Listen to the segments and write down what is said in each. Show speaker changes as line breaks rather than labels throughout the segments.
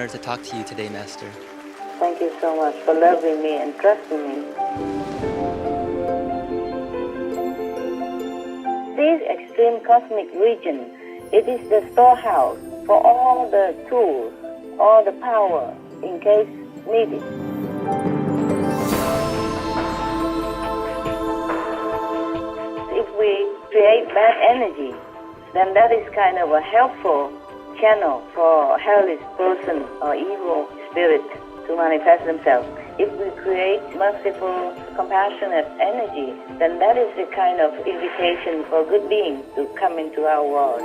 honor to talk to you today, Master.
Thank you so much for loving me and trusting me. This extreme cosmic region, it is the storehouse for all the tools, all the power in case needed. If we create bad energy, then that is kind of a helpful channel for hellish person or evil spirit to manifest themselves. If we create merciful, compassionate energy, then that is the kind of invitation for good beings to come into our world.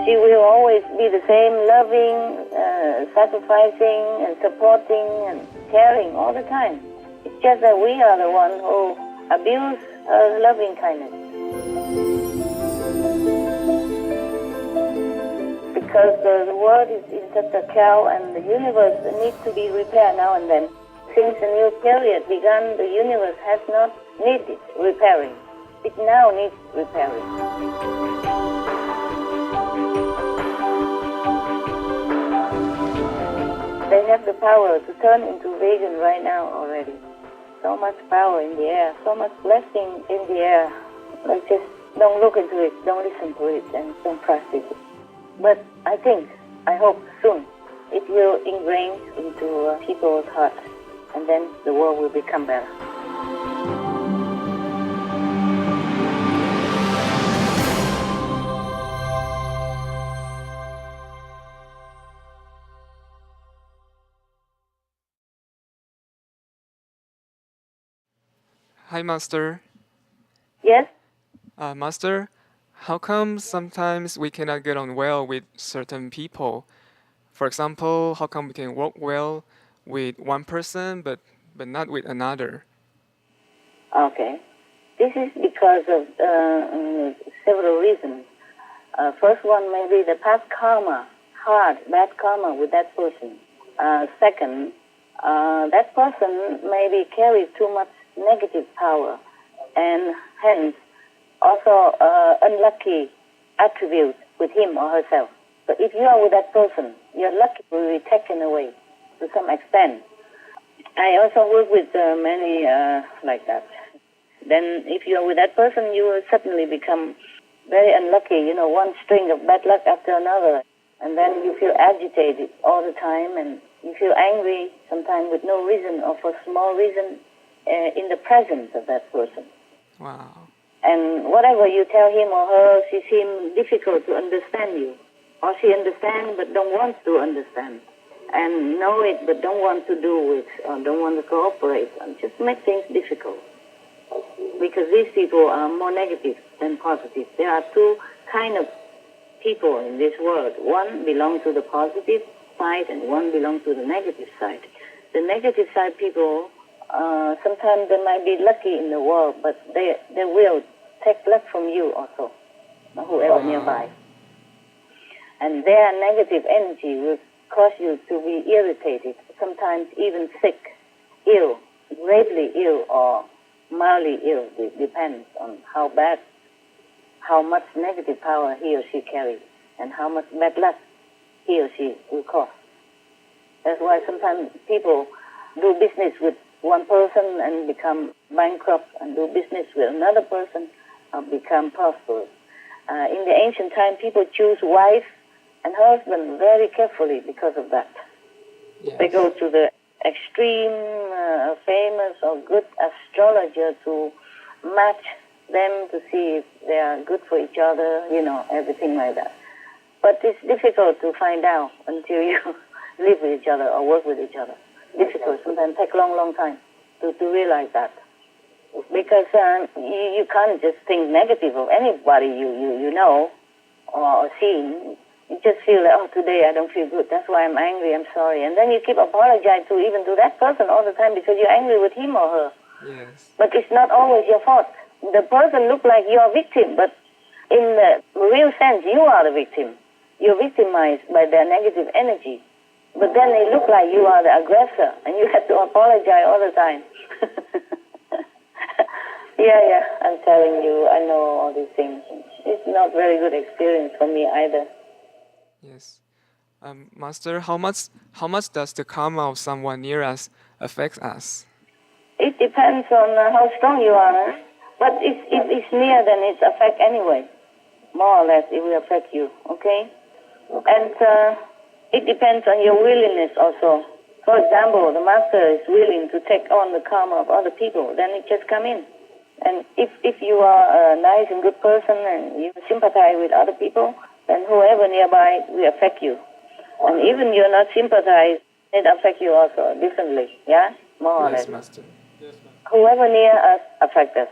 She will always be the same, loving, sacrificing and supporting and caring all the time. It's just that we are the one who abuse her loving kindness. Because the world is in such a chaos and the universe needs to be repaired now and then. Since the new period began, the universe has not needed repairing. It now needs repairing. They have the power to turn into vegan right now already. So much power in the air, so much blessing in the air. Like just don't look into it, don't listen to it, and don't practice it. But I hope soon it will ingrain into people's hearts, and then the world will become better.
Hi, Master.
Yes?
Master, how come sometimes we cannot get on well with certain people? For example, how come we can work well with one person but not with another?
Okay. This is because of several reasons. First one may be the past karma, bad karma with that person. Second, that person maybe carries too much negative power and hence also unlucky attributes with him or herself. So if you are with that person, your luck will be taken away to some extent. I also work with many like that. Then if you are with that person, you will suddenly become very unlucky, one string of bad luck after another. And then you feel agitated all the time and you feel angry sometimes with no reason or for small reason in the presence of that person.
Wow.
And whatever you tell him or her, she seems difficult to understand you. Or she understands but don't want to understand. And know it but don't want to do it or don't want to cooperate. And just make things difficult. Because these people are more negative than positive. There are two kind of people in this world. One belongs to the positive side and one belongs to the negative side. The negative side people, sometimes they might be lucky in the world, but they will take luck from you also, whoever nearby. And their negative energy will cause you to be irritated, sometimes even sick, ill, gravely ill or mildly ill. It depends on how much negative power he or she carries and how much bad luck he or she will cause. That's why sometimes people do business with one person and become bankrupt and do business with another person and become prosperous. In the ancient time, people choose wife and husband very carefully because of that. Yes. They go to the extreme, famous or good astrologer to match them to see if they are good for each other, everything like that. But it's difficult to find out until you live with each other or work with each other. Difficult, sometimes take a long time to realize that. Because you can't just think negative of anybody you know or see. You just feel like, today I don't feel good. That's why I'm angry, I'm sorry. And then you keep apologizing even to that person all the time because you're angry with him or her.
Yes.
But it's not always your fault. The person looks like you're a victim, but in the real sense, you are the victim. You're victimized by their negative energy. But then they look like you are the aggressor, and you have to apologize all the time. Yeah, I'm telling you, I know all these things. It's not very good experience for me either.
Yes. Master, how much does the karma of someone near us affect us?
It depends on how strong you are. But if it's near, then it's affect anyway. More or less, it will affect you, okay? And it depends on your willingness also. For example, the master is willing to take on the karma of other people, then it just come in. And if you are a nice and good person and you sympathize with other people, then whoever nearby will affect you. And even you're not sympathize, it affects you also differently, yeah? More or less.
Yes, Master.
Whoever near us affects us.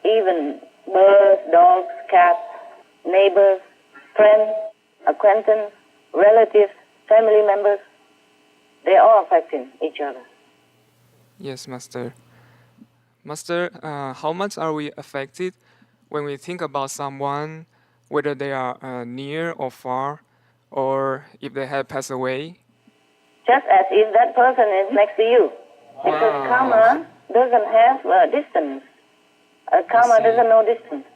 Even birds, dogs, cats, neighbors, friends, acquaintance, relatives, family members, they are affecting each other.
Yes, Master. Master, how much are we affected when we think about someone, whether they are near or far, or if they have passed away?
Just as if that person is next to you. Because
Wow.
karma doesn't have distance. Karma
see.
doesn't know distance.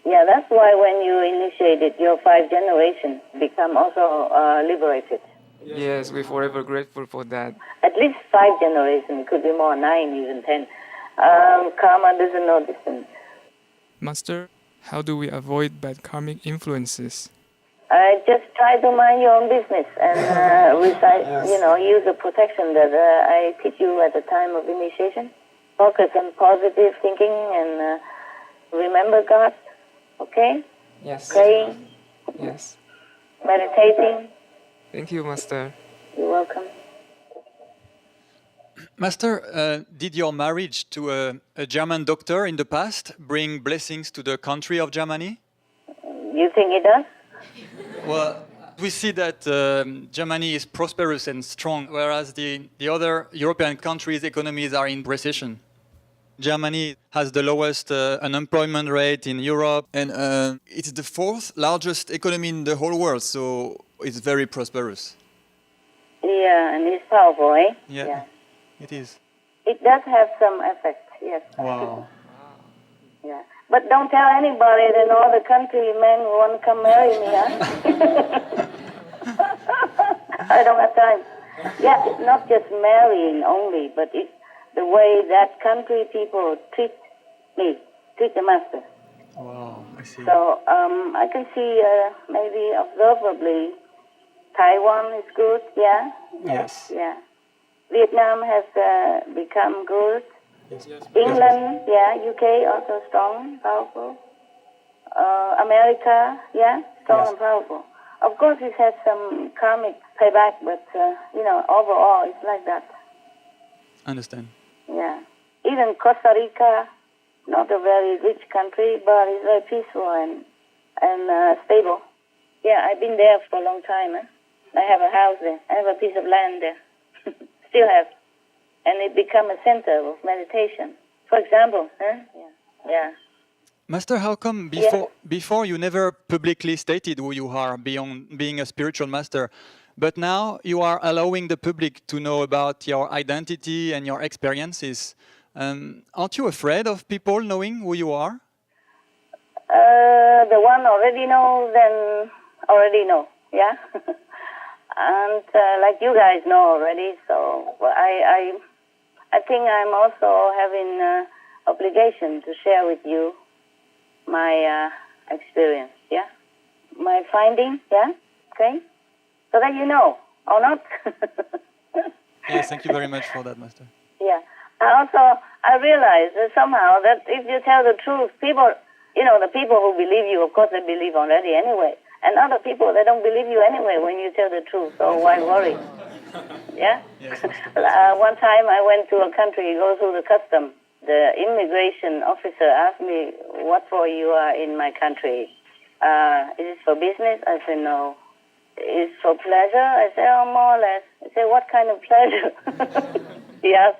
Yeah, that's why when you initiated your 5 generations, become also liberated.
Yes, we're forever grateful for that.
At least 5 generations, could be more, 9, even 10. Karma doesn't know distance.
Master, how do we avoid bad karmic influences?
Just try to mind your own business and recite, use the protection that I teach you at the time of initiation. Focus on positive thinking and remember God, okay?
Yes.
Praying,
Yes.
meditating.
Thank you, Master.
You're welcome.
Master, did your marriage to a German doctor in the past bring blessings to the country of Germany?
You think it does?
Well, we see that Germany is prosperous and strong, whereas the other European countries' economies are in recession. Germany has the lowest unemployment rate in Europe, and it's the 4th largest economy in the whole world, so it's very prosperous.
Yeah, and it's powerful, eh?
Yeah. It is.
It does have some effect, yes.
Wow.
Yeah. But don't tell anybody that all the countrymen want to come marry me, huh? I don't have time. Yeah, it's not just marrying only, but it's the way that country people treat me, treat the master.
Wow, I see.
So I can see maybe observably Taiwan is good, yeah?
Yes.
Yeah. Vietnam has become good. England, yeah. UK also strong, powerful. America, yeah, strong
Yes.
and powerful. Of course, it has some karmic payback, but overall, it's like that.
Understand.
Yeah. Even Costa Rica, not a very rich country, but it's very peaceful and stable. Yeah, I've been there for a long time. I have a house there. I have a piece of land there. Still have. And it become a center of meditation. For example, Yeah.
Master, how come before you never publicly stated who you are beyond being a spiritual master, but now you are allowing the public to know about your identity and your experiences? Aren't you afraid of people knowing who you are?
The one already know, then already know, yeah? And like you guys know already, so I think I'm also having obligation to share with you my experience, yeah? My finding, yeah? Okay? So that you know, or not?
Yes, thank you very much for that, Master.
Yeah. I realize that somehow that if you tell the truth, people, the people who believe you, of course they believe already anyway. And other people, they don't believe you anyway when you tell the truth, so why worry? Yeah?
Yes, Master.
One time I went to a country, go through the custom. The immigration officer asked me, what for you are in my country? Is it for business? I said, no. Is it for pleasure? I said, oh, more or less. I said, what kind of pleasure? He asked,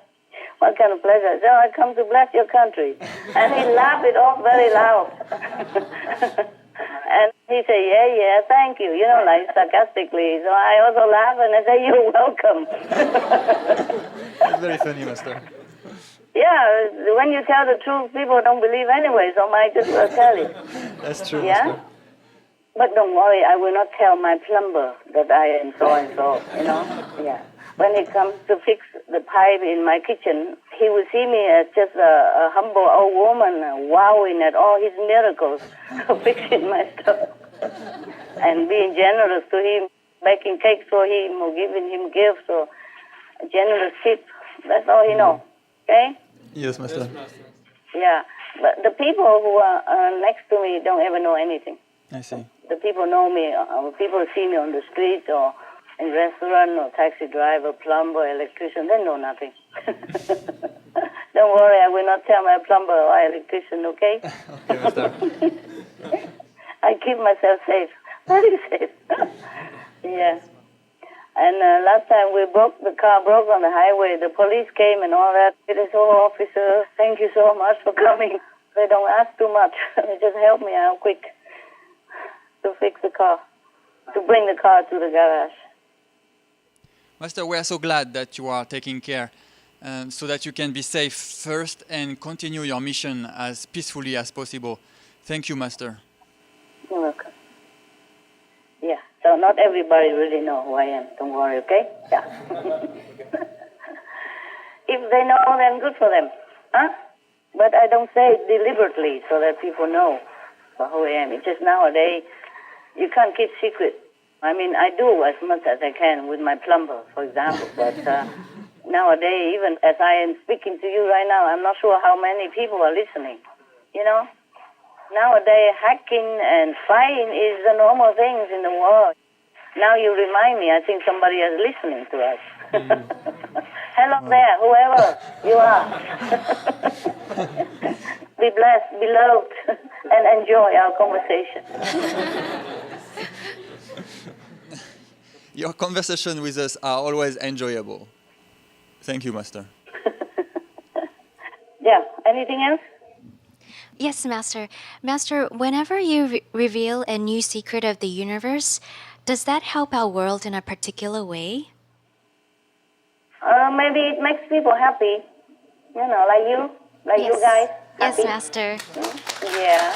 what kind of pleasure? I said, oh, I come to bless your country. And he laughed it off very loud. And he said, yeah, thank you, like sarcastically. So I also laugh and I say, you're welcome.
That's very funny, Master.
Yeah, when you tell the truth, people don't believe anyway, so might just well tell it.
That's true,
Yeah?
Master.
But don't worry, I will not tell my plumber that I am so and so, you know? Yeah. When he comes to fix the pipe in my kitchen, he will see me as just a humble old woman wowing at all his miracles, fixing my stuff, and being generous to him, baking cakes for him or giving him gifts or a generous tip. That's all he knows, okay?
Yes, Master.
Yeah, but the people who are next to me don't ever know anything.
I see.
The people know me, people see me on the street or in restaurant or taxi driver, plumber, electrician, they know nothing. Don't worry, I will not tell my plumber or electrician, okay?
Okay, Master.
I keep myself safe, very safe. Yeah. And last time the car broke on the highway, the police came and all that. It is, oh, officer, thank you so much for coming. They don't ask too much. They just help me out quick to fix the car, to bring the car to the garage.
Master, we are so glad that you are taking care so that you can be safe first and continue your mission as peacefully as possible. Thank you, Master.
You're welcome. Yeah, so not everybody really know who I am. Don't worry, okay? Yeah. If they know, then good for them. Huh? But I don't say it deliberately so that people know who I am. It's just nowadays, you can't keep secret. I mean, I do as much as I can with my plumber, for example. But nowadays, even as I am speaking to you right now, I'm not sure how many people are listening. You know? Nowadays, hacking and fighting is the normal things in the world. Now you remind me, I think somebody is listening to us. Hello there, whoever you are. Be blessed, be loved, and enjoy our conversation.
Your conversations with us are always enjoyable. Thank you, Master.
Yeah, anything else?
Yes, Master. Master, whenever you reveal a new secret of the universe, does that help our world in a particular way?
Maybe it makes people happy. You know, like you guys.
Yes,
Happy.
Master.
Yeah.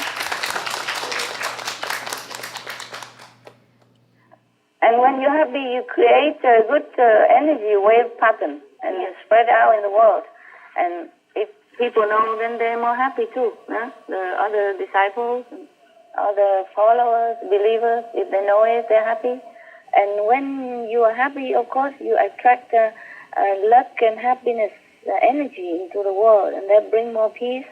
And when you're happy, you create a good energy wave pattern, and you spread out in the world. And if people know, then they're more happy too. Huh? The other disciples, other followers, believers, if they know it, they're happy. And when you are happy, of course, you attract luck and happiness energy into the world, and that brings more peace,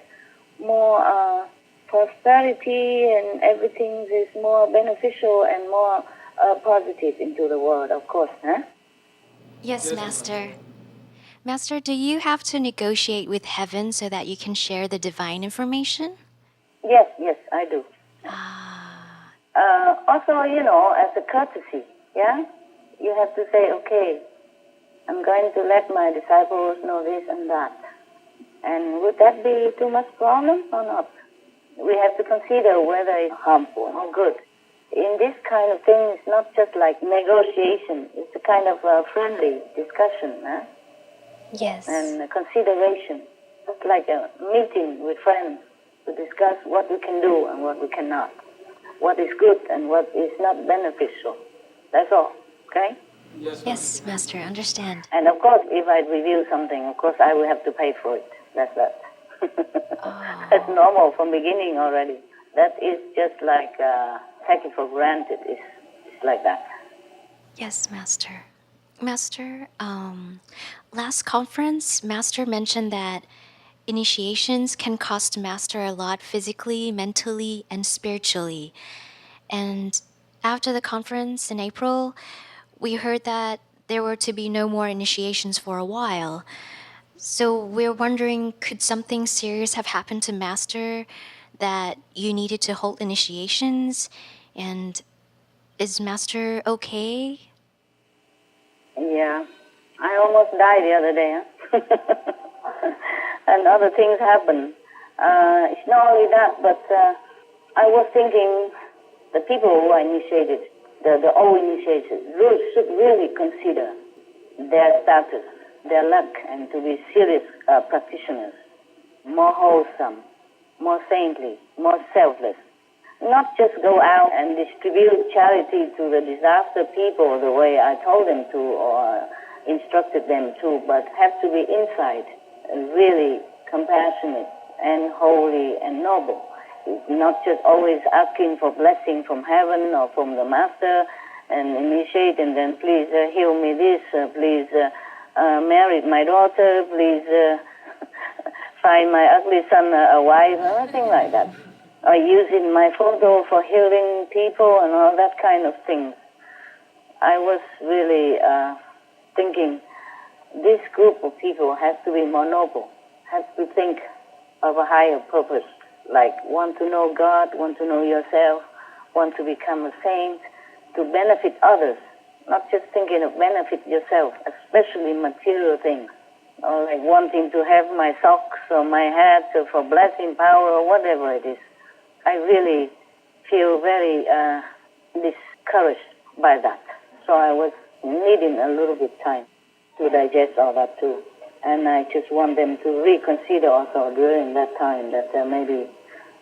more prosperity, and everything is more beneficial and more positive into the world, of course. Huh?
Yes, Master. Master, do you have to negotiate with heaven so that you can share the divine information?
Yes, I do. Also, you know, as a courtesy, yeah, you have to say, okay, I'm going to let my disciples know this and that. And would that be too much problem or not? We have to consider whether it's harmful or good. In this kind of thing, it's not just like negotiation. It's a kind of friendly discussion, huh?
Yes.
And consideration. It's like a meeting with friends to discuss what we can do and what we cannot. What is good and what is not beneficial. That's all, okay?
Yes, Master, understand.
And of course, if I reveal something, of course I will have to pay for it. That's that. That's normal from beginning already. That is just like take it for granted. It's like that.
Yes, Master. Master, last conference, Master mentioned that initiations can cost Master a lot physically, mentally, and spiritually. And after the conference in April, we heard that there were to be no more initiations for a while. So we're wondering, could something serious have happened to Master that you needed to hold initiations? And is Master okay?
Yeah. I almost died the other day. Huh? And other things happen. It's not only that, but I was thinking the people who are initiated, the old initiated, should really consider their status their luck and to be serious practitioners, more wholesome, more saintly, more selfless. Not just go out and distribute charity to the disaster people the way I told them to or instructed them to, but have to be inside, really compassionate and holy and noble. Not just always asking for blessing from heaven or from the master and initiate and then please heal me this, please marry my daughter, please find my ugly son a wife, nothing like that. Or using my photo for healing people and all that kind of thing. I was really thinking this group of people has to be more noble, has to think of a higher purpose, like want to know God, want to know yourself, want to become a saint, to benefit others, not just thinking of benefit yourself, especially material things, or like wanting to have my socks or my hat or for blessing power or whatever it is. I really feel very discouraged by that. So I was needing a little bit time to digest all that too. And I just want them to reconsider also during that time that maybe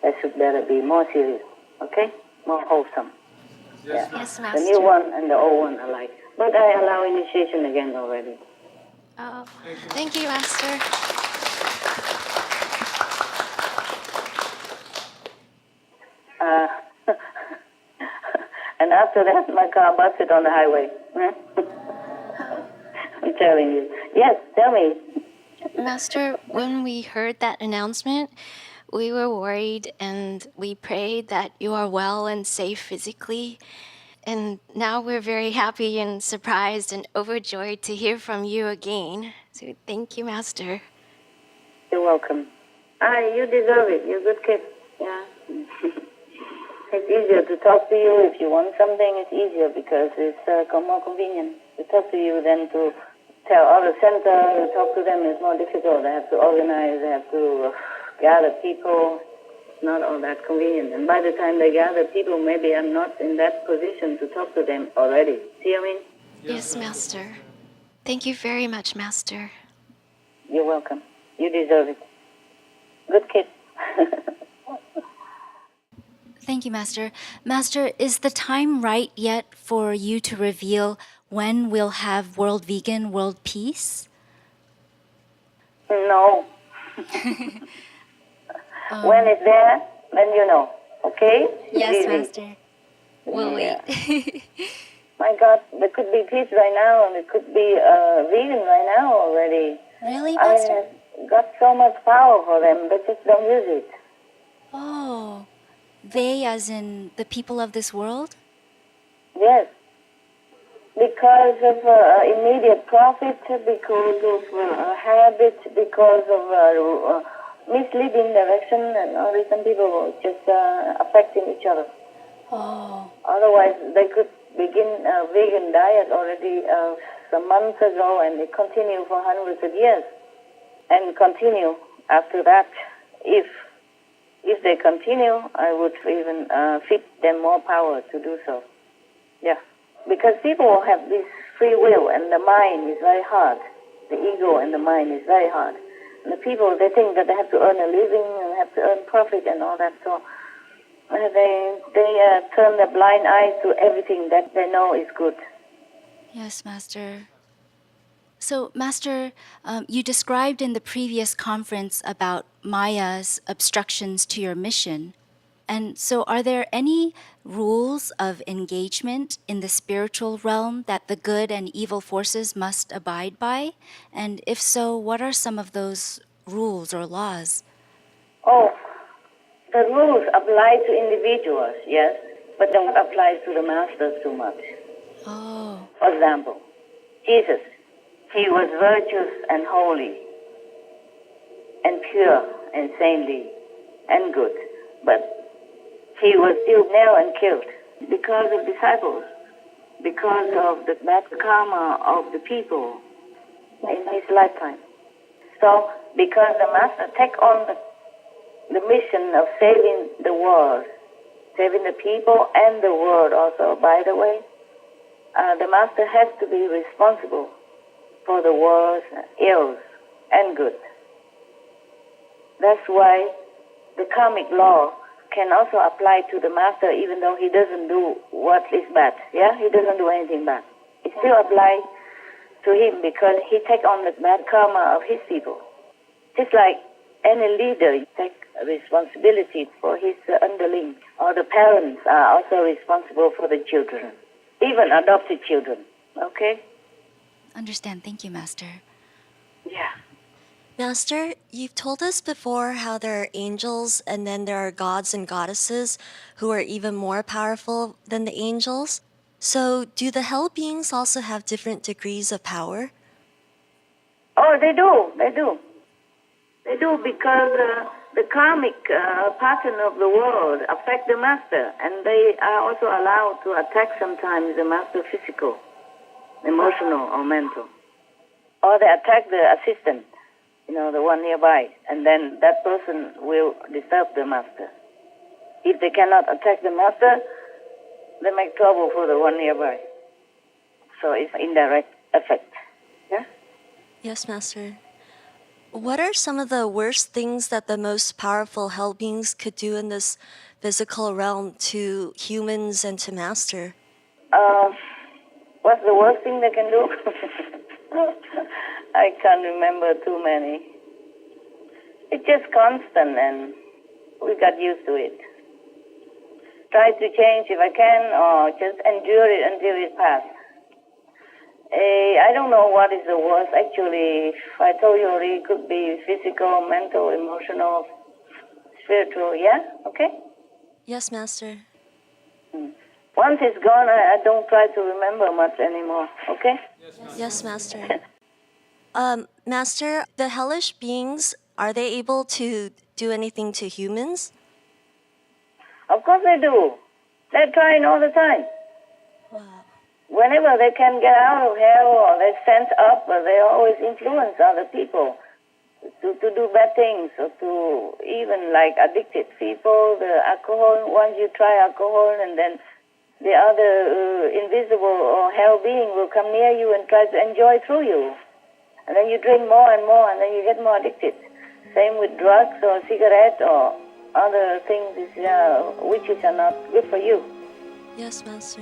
they should better be more serious, okay? More wholesome.
Yes, Master.
The new one and the old one alike. But I allow initiation again already.
Oh, thank you, Master.
And after that, my car busted on the highway. I'm telling you. Yes, tell me.
Master, when we heard that announcement, we were worried and we prayed that you are well and safe physically. And now we're very happy and surprised and overjoyed to hear from you again. So thank you, Master.
You're welcome. You deserve it. You're a good kid. Yeah. It's easier to talk to you. If you want something, it's easier because it's more convenient to talk to you than to tell other center to talk to them. Is more difficult. They have to organize. They have to gather people. It's not all that convenient. And by the time they gather people, maybe I'm not in that position to talk to them already. See what I mean?
Yes, Master. Thank you very much, Master.
You're welcome. You deserve it. Good kid.
Thank you, Master. Master, is the time right yet for you to reveal when we'll have World Vegan, World Peace?
No. When it's there, then you know. Okay?
Yes,
Easy.
Master. We'll wait.
My God, there could be peace right now, and it could be vegan right now already.
Really,
I
Master?
have got so much power for them, they just don't use it.
Oh, they as in the people of this world?
Yes. Because of immediate profit, because of habit, because of misleading direction, and all these, some people just affecting each other.
Oh,
Otherwise, they could begin a vegan diet already some months ago, and they continue for hundreds of years, and continue after that. If they continue, I would even feed them more power to do so. Yeah, because people have this free will, and the mind is very hard. The ego and the mind is very hard. And the people, they think that they have to earn a living and have to earn profit and all that. So they turn a blind eye to everything that they know is good.
yes, Master. So, Master, you described in the previous conference about Maya's obstructions to your mission. And so, are there any rules of engagement in the spiritual realm that the good and evil forces must abide by? And if so, what are some of those rules or laws?
Oh, the rules apply to individuals, yes, but don't apply to the masters too much.
Oh,
For example, Jesus, he was virtuous and holy and pure and saintly and good, but he was still nailed and killed because of disciples, because of the bad karma of the people in his lifetime. So, because the master take on the mission of saving the world, saving the people and the world also, by the way, the master has to be responsible for the world's ills and good. That's why the karmic law can also apply to the master even though he doesn't do what is bad. Yeah, he doesn't do anything bad. It still applies to him because he takes on the bad karma of his people. Just like any leader takes responsibility for his underling, or the parents are also responsible for the children, even adopted children. Okay?
Understand. Thank you, Master.
Yeah.
Master, you've told us before how there are angels and then there are gods and goddesses who are even more powerful than the angels. So, do the hell beings also have different degrees of power?
Oh, they do. They do. They do because the karmic pattern of the world affect the master, and they are also allowed to attack sometimes the master physical, emotional, or mental. Or they attack the assistant, the one nearby, and then that person will disturb the master. If they cannot attack the master, they make trouble for the one nearby. So it's indirect effect. Yeah?
Yes, Master. What are some of the worst things that the most powerful hell beings could do in this physical realm to humans and to Master?
What's the worst thing they can do? I can't remember too many. It's just constant, and we got used to it. Try to change if I can, or just endure it until it passes. I don't know what is the worst. Actually, I told you already, it could be physical, mental, emotional, spiritual. Yeah? Okay?
Yes, Master.
Once it's gone, I don't try to remember much anymore. Okay?
Yes, Master. Master, the hellish beings, are they able to do anything to humans?
Of course they do. They're trying all the time.
Wow.
Whenever they can get out of hell or they sense up, they always influence other people to do bad things, or to even like addicted people, the alcohol. Once you try alcohol, and then the other invisible or hell being will come near you and try to enjoy through you. And then you drink more and more, and then you get more addicted. Same with drugs or cigarettes or other things which are not good for you.
Yes, Master.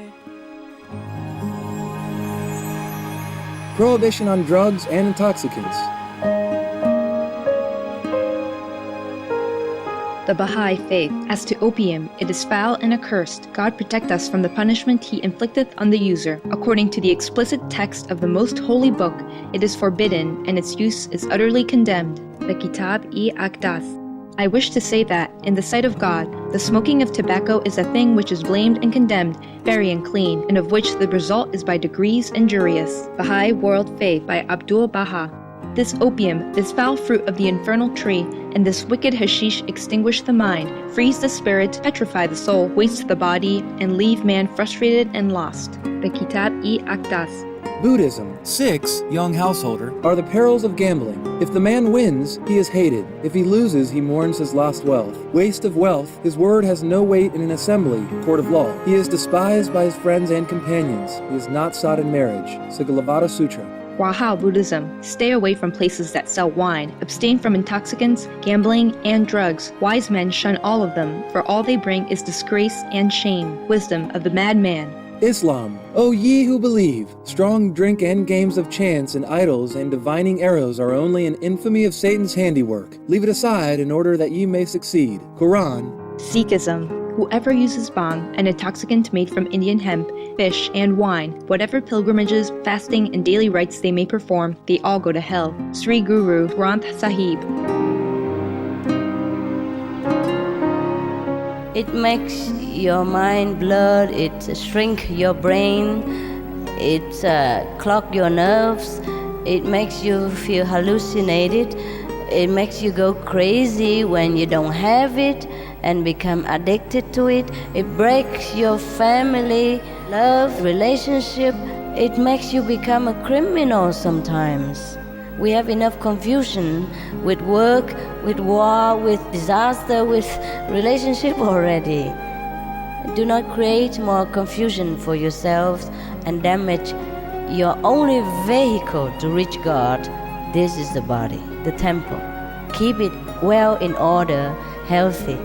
Prohibition on drugs and intoxicants.
The Baha'i Faith. As to opium, it is foul and accursed. God protect us from the punishment he inflicteth on the user. According to the explicit text of the most holy book, it is forbidden, and its use is utterly condemned. The Kitab-i-Aqdas. I wish to say that, in the sight of God, the smoking of tobacco is a thing which is blamed and condemned, very unclean, and of which the result is by degrees injurious. Baha'i World Faith by Abdul Baha. This opium, this foul fruit of the infernal tree, and this wicked hashish extinguish the mind, freeze the spirit, petrify the soul, waste the body, and leave man frustrated and lost. The Kitab-i-Aqdas.
Buddhism. 6, young householder, are the perils of gambling. If the man wins, he is hated. If he loses, he mourns his lost wealth. Waste of wealth, his word has no weight in an assembly, court of law. He is despised by his friends and companions. He is not sought in marriage. Sigalovada Sutra.
Wahao Buddhism. Stay away from places that sell wine. Abstain from intoxicants, gambling, and drugs. Wise men shun all of them, for all they bring is disgrace and shame. Wisdom of the madman.
Islam. O ye who believe, strong drink and games of chance and idols and divining arrows are only an infamy of Satan's handiwork. Leave it aside in order that ye may succeed. Quran.
Sikhism. Whoever uses bhang, an intoxicant made from Indian hemp, fish, and wine, whatever pilgrimages, fasting, and daily rites they may perform, they all go to hell. Sri Guru Granth Sahib.
It makes your mind blurred, it shrink your brain, it clog your nerves, it makes you feel hallucinated, it makes you go crazy when you don't have it and become addicted to it. It breaks your family, love, relationship. It makes you become a criminal sometimes. We have enough confusion with work, with war, with disaster, with relationship already. Do not create more confusion for yourselves and damage your only vehicle to reach God, this is the body, the temple. Keep it well in order, healthy,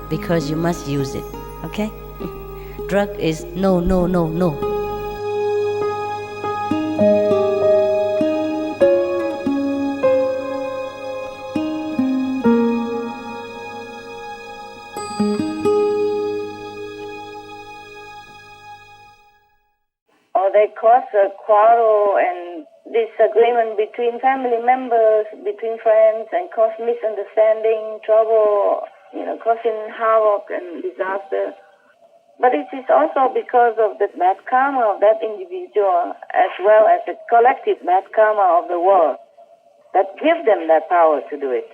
because you must use it, okay? Drug is no, no, no, no.
Or they cause a quarrel and disagreement between family members, between friends, and cause misunderstanding, trouble, causing havoc and disaster. But it is also because of the bad karma of that individual as well as the collective bad karma of the world that give them that power to do it,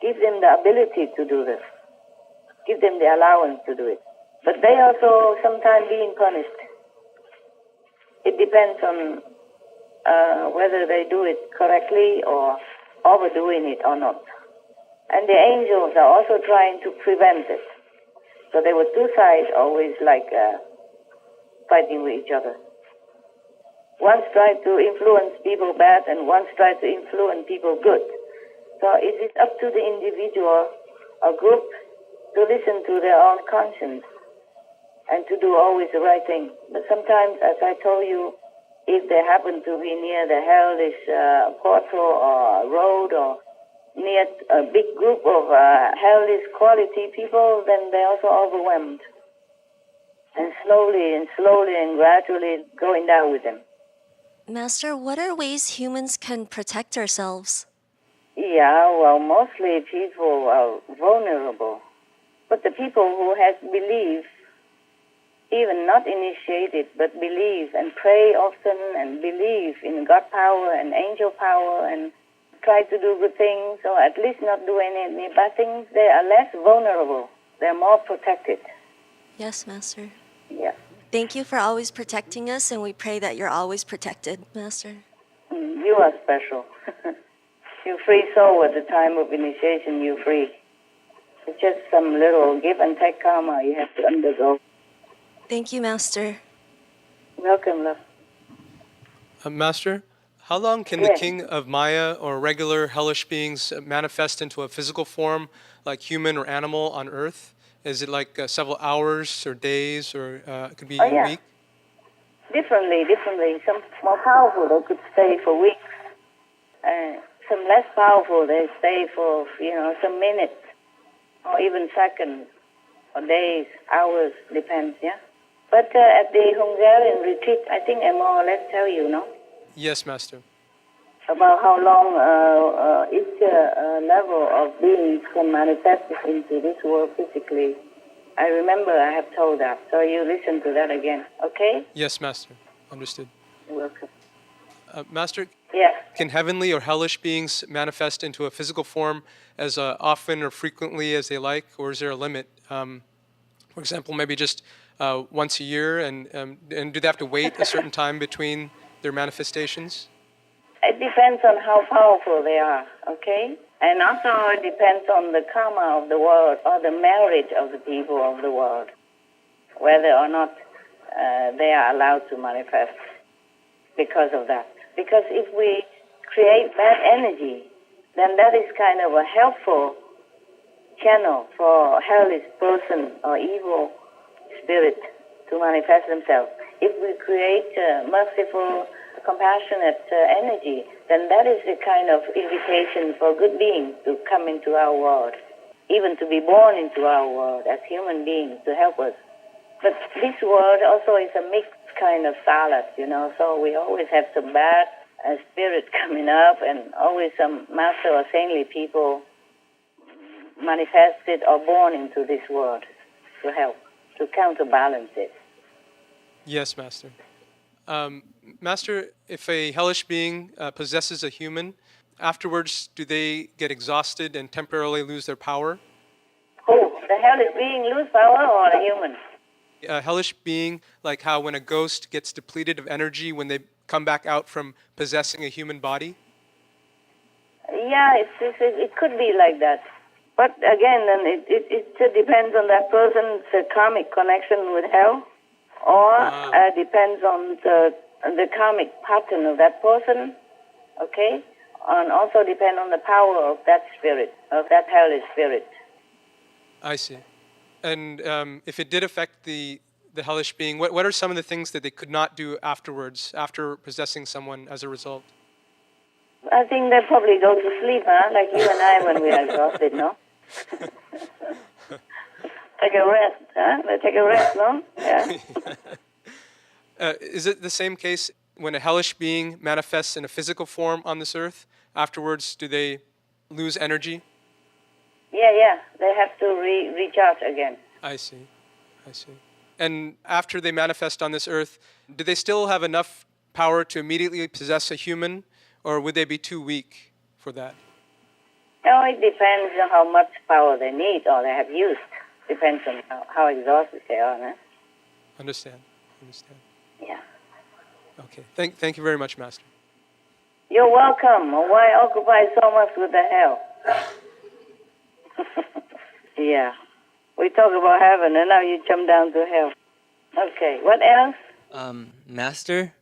give them the ability to do this, give them the allowance to do it. But they also sometimes being punished. It depends on whether they do it correctly or overdoing it or not. And the angels are also trying to prevent it. So there were two sides always fighting with each other. One tried to influence people bad and one tried to influence people good. So it is up to the individual or group to listen to their own conscience and to do always the right thing. But sometimes, as I told you, if they happen to be near the hellish portal or road or near a big group of hellish quality people, then they're also overwhelmed. And slowly and gradually going down with them.
Master, what are ways humans can protect ourselves?
Yeah, well, mostly people are vulnerable. But the people who have belief, even not initiated, but believe and pray often and believe in God power and angel power and try to do good things or at least not do any bad things, they are less vulnerable. They're more protected.
Yes, Master.
Yeah.
Thank you for always protecting us, and we pray that you're always protected, Master.
You are special. You're free soul at the time of initiation, you're free. It's just some little give and take karma you have to undergo.
Thank you, Master.
Welcome, love.
Master, how long can the king of Maya or regular hellish beings manifest into a physical form like human or animal on Earth? Is it like several hours or days or it could be a week?
Differently. Some more powerful, they could stay for weeks. Some less powerful, they stay for, some minutes or even seconds or days, hours, depends, yeah? But at the Hungarian retreat, I think I more or less tell you, no?
Yes, Master.
About how long each level of beings can manifest into this world physically. I remember I have told that, so you listen to that again, okay?
Yes, Master. Understood.
You're welcome.
Master,
Yes.
can heavenly or hellish beings manifest into a physical form as often or frequently as they like, or is there a limit? For example, maybe just once a year, and do they have to wait a certain time between their manifestations?
It depends on how powerful they are, okay? And also it depends on the karma of the world or the merit of the people of the world, whether or not they are allowed to manifest because of that. Because if we create bad energy, then that is kind of a helpful channel for hellish person or evil spirit to manifest themselves. If we create merciful, compassionate energy, then that is a kind of invitation for good beings to come into our world, even to be born into our world as human beings to help us. But this world also is a mixed kind of salad, so we always have some bad spirit coming up and always some master or saintly people manifested or born into this world to help, to counterbalance it.
Yes, Master. Master, if a hellish being possesses a human, afterwards do they get exhausted and temporarily lose their power?
Who? The hellish being lose power or a human?
A hellish being, like how when a ghost gets depleted of energy when they come back out from possessing a human body?
Yeah, it could be like that. But again, then it depends on that person's karmic connection with hell, or depends on the the karmic pattern of that person, okay? And also depend on the power of that spirit, of that hellish spirit.
I see. And if it did affect the hellish being, what are some of the things that they could not do afterwards, after possessing someone as a result?
I think they probably go to sleep, huh? Like you and I when we are exhausted, no? Take a rest, huh? They take a rest, no? Yeah.
Is it the same case when a hellish being manifests in a physical form on this earth? Afterwards, do they lose energy?
Yeah. They have to recharge again.
I see. And after they manifest on this earth, do they still have enough power to immediately possess a human, or would they be too weak for that?
No, it depends on how much power they need or they have used. Depends on how exhausted they are, huh?
Understand.
Yeah.
Okay. Thank you very much, Master.
You're welcome. Why occupy so much with the hell? Yeah. We talk about heaven and now you jump down to hell. Okay. What else?
Master,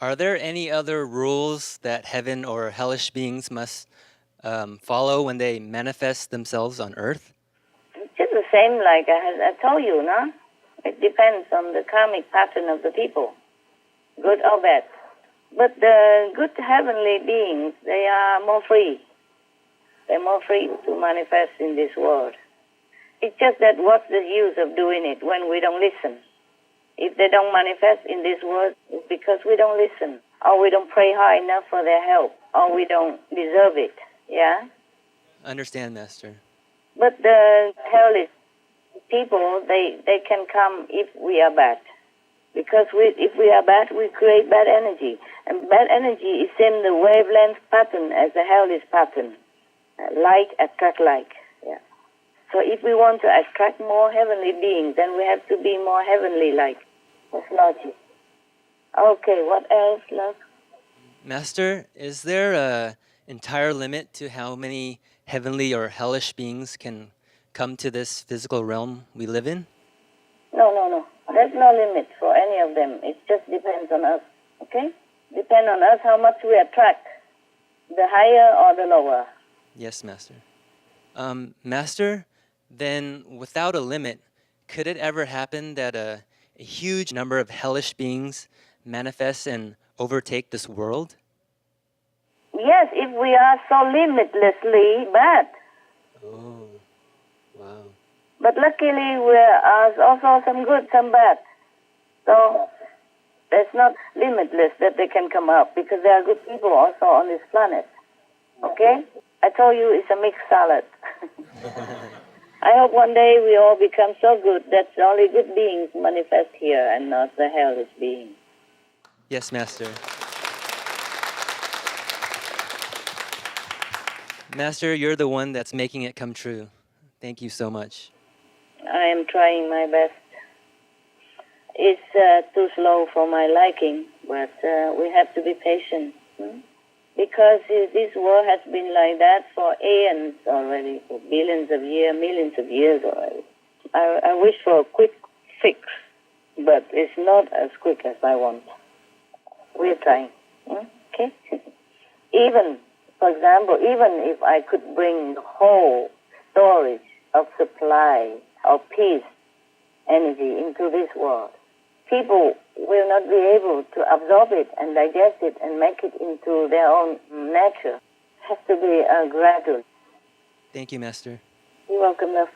are there any other rules that heaven or hellish beings must follow when they manifest themselves on earth?
It's just the same like I told you, no? It depends on the karmic pattern of the people, good or bad. But the good heavenly beings, they are more free. They're more free to manifest in this world. It's just that what's the use of doing it when we don't listen? If they don't manifest in this world, it's because we don't listen, or we don't pray hard enough for their help, or we don't deserve it, yeah?
Understand, Master.
But the hellish people, they can come if we are bad. Because if we are bad, we create bad energy. And bad energy is in the wavelength pattern as the hellish pattern. Like attract like, yeah. So if we want to attract more heavenly beings, then we have to be more heavenly-like. That's logic. Okay, what else, love?
Master, is there an entire limit to how many heavenly or hellish beings can come to this physical realm we live in?
No. There's no limit for any of them. It just depends on us, okay? Depend on us how much we attract, the higher or the lower.
Yes, Master. Master, then without a limit, could it ever happen that a huge number of hellish beings manifest and overtake this world?
Yes, if we are so limitlessly bad.
Oh, wow.
But luckily, there's also some good, some bad. So it's not limitless that they can come up because there are good people also on this planet. Okay? I told you it's a mixed salad. I hope one day we all become so good that only good beings manifest here and not the hellish beings.
Yes, Master. Master, you're the one that's making it come true. Thank you so much.
I am trying my best. It's too slow for my liking, but we have to be patient. Because this world has been like that for aeons already, for billions of years, millions of years already. I wish for a quick fix, but it's not as quick as I want. We're trying. Okay? Even, for example, even if I could bring the whole storage of supply of peace energy into this world, people will not be able to absorb it and digest it and make it into their own nature. It has to be gradual.
Thank you, Master.
You're welcome, love.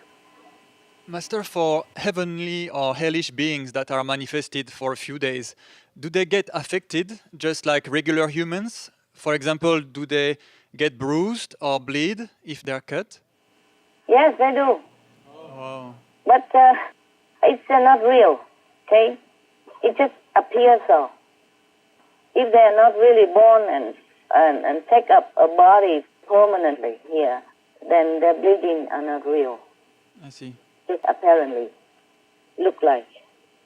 Master, for heavenly or hellish beings that are manifested for a few days, do they get affected just like regular humans? For example, do they get bruised or bleed if they're cut?
Yes, they do.
Wow.
But it's not real, okay? It just appears so. If they are not really born and take up a body permanently here, then their bleeding are not real.
I see.
Just apparently look like.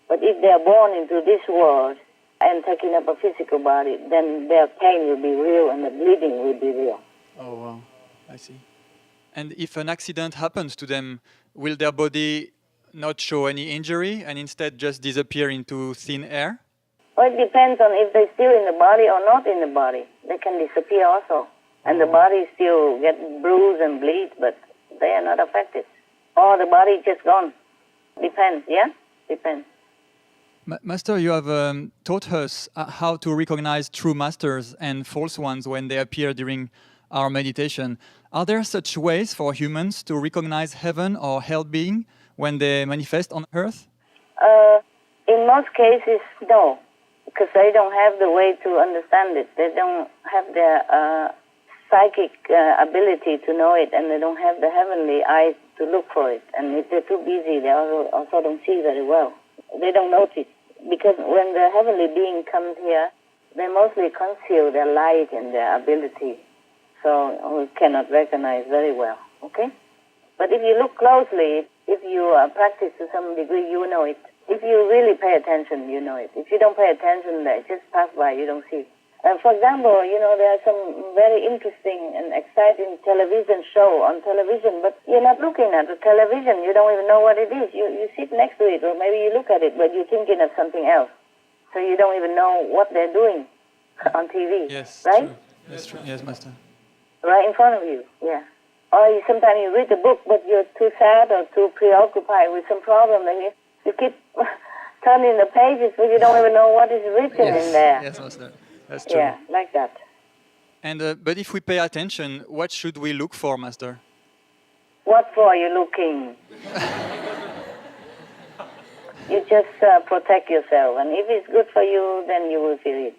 But if they are born into this world and taking up a physical body, then their pain will be real and the bleeding will be real.
Oh, wow. I see. And if an accident happens to them, will their body not show any injury and instead just disappear into thin air?
Well, it depends on if they're still in the body or not in the body. They can disappear also. And the body still get bruised and bleed, but they are not affected. Or the body is just gone. Depends, yeah? Depends.
Master, you have taught us how to recognize true masters and false ones when they appear during our meditation. Are there such ways for humans to recognize heaven or hell being when they manifest on earth?
In most cases, no, because they don't have the way to understand it. They don't have their psychic ability to know it, and they don't have the heavenly eyes to look for it. And if they're too busy, they also don't see very well. They don't notice, because when the heavenly being comes here, they mostly conceal their light and their ability, so we cannot recognize very well, okay? But if you look closely, if you practice to some degree, you know it. If you really pay attention, you know it. If you don't pay attention, they just pass by, you don't see. For example, there are some very interesting and exciting television show on television, but you're not looking at the television. You don't even know what it is. You sit next to it, or maybe you look at it, but you're thinking of something else. So you don't even know what they're doing on TV.
Yes,
right?
True. That's true. Yes, Master.
Right in front of you, yeah. Or sometimes you read a book, but you're too sad or too preoccupied with some problem, and you keep turning the pages, but you don't even know what is written in there.
Yes, Master. That's true.
Yeah, like that.
And but if we pay attention, what should we look for, Master?
What for are you looking? You just protect yourself, and if it's good for you, then you will feel it.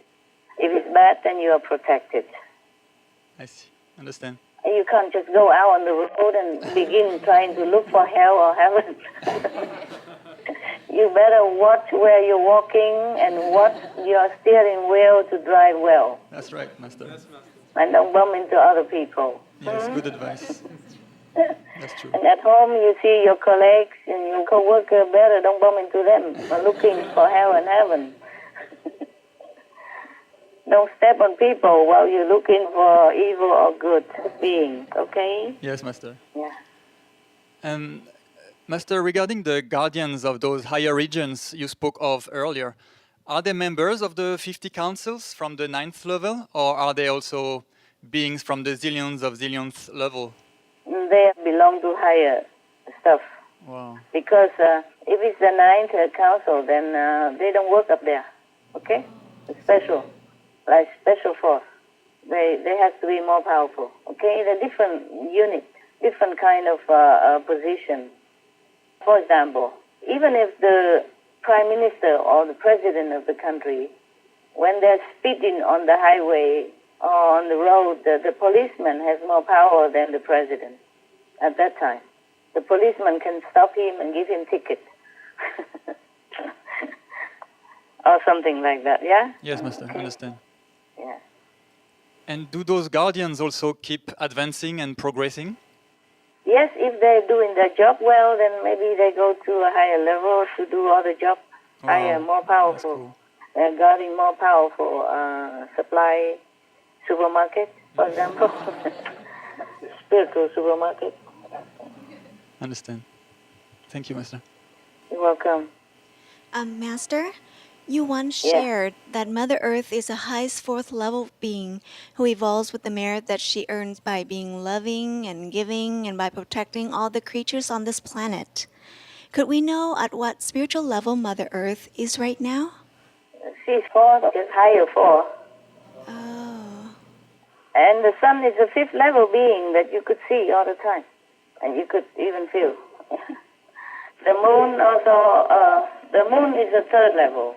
If it's bad, then you are protected.
I see. Understand.
And you can't just go out on the road and begin trying to look for hell or heaven. You better watch where you're walking and watch your steering wheel to drive well.
That's right, Master.
And don't bump into other people.
Yes, good advice. That's true.
And at home, you see your colleagues and your co-worker, better don't bump into them. Are looking for hell and heaven. Don't step on people while you're looking for evil or good beings, okay?
Yes, Master.
Yeah.
Master, regarding the guardians of those higher regions you spoke of earlier, are they members of the 50 councils from the 9th level, or are they also beings from the zillionth level?
They belong to higher stuff.
Wow.
Because if it's the 9th council, then they don't work up there, okay? It's special, like special force. They have to be more powerful, okay? They're different unit, different kind of position. For example, even if the prime minister or the president of the country, when they're speeding on the highway or on the road, the policeman has more power than the president at that time. The policeman can stop him and give him ticket. Or something like that, yeah?
Yes, Master, understand.
Yeah.
And do those guardians also keep advancing and progressing?
Yes, if they're doing their job well, then maybe they go to a higher level to do other job, higher, more powerful.
Cool.
They're guarding more powerful supply supermarket, for example. Spiritual supermarket.
Understand. Thank you, Master.
You're welcome.
Master, you once
Yeah.
shared that Mother Earth is a highest 4th level being who evolves with the merit that she earns by being loving and giving and by protecting all the creatures on this planet. Could we know at what spiritual level Mother Earth is right now?
She's 4, is higher 4.
Oh.
And the sun is a 5th level being that you could see all the time. And you could even feel. The moon also, the moon is a 3rd level.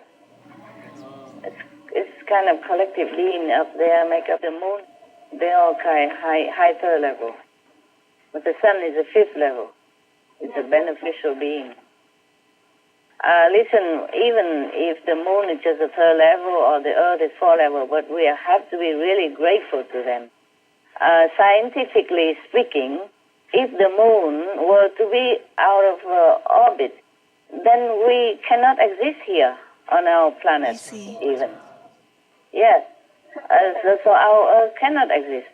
It's kind of collective being up there, make up the moon. They're all kind of high 3rd level. But the sun is a 5th level. It's a beneficial being. Listen, even if the moon is just a 3rd level or the earth is 4th level, but we have to be really grateful to them. Scientifically speaking, if the moon were to be out of orbit, then we cannot exist here on our planet even. Yes. So our Earth cannot exist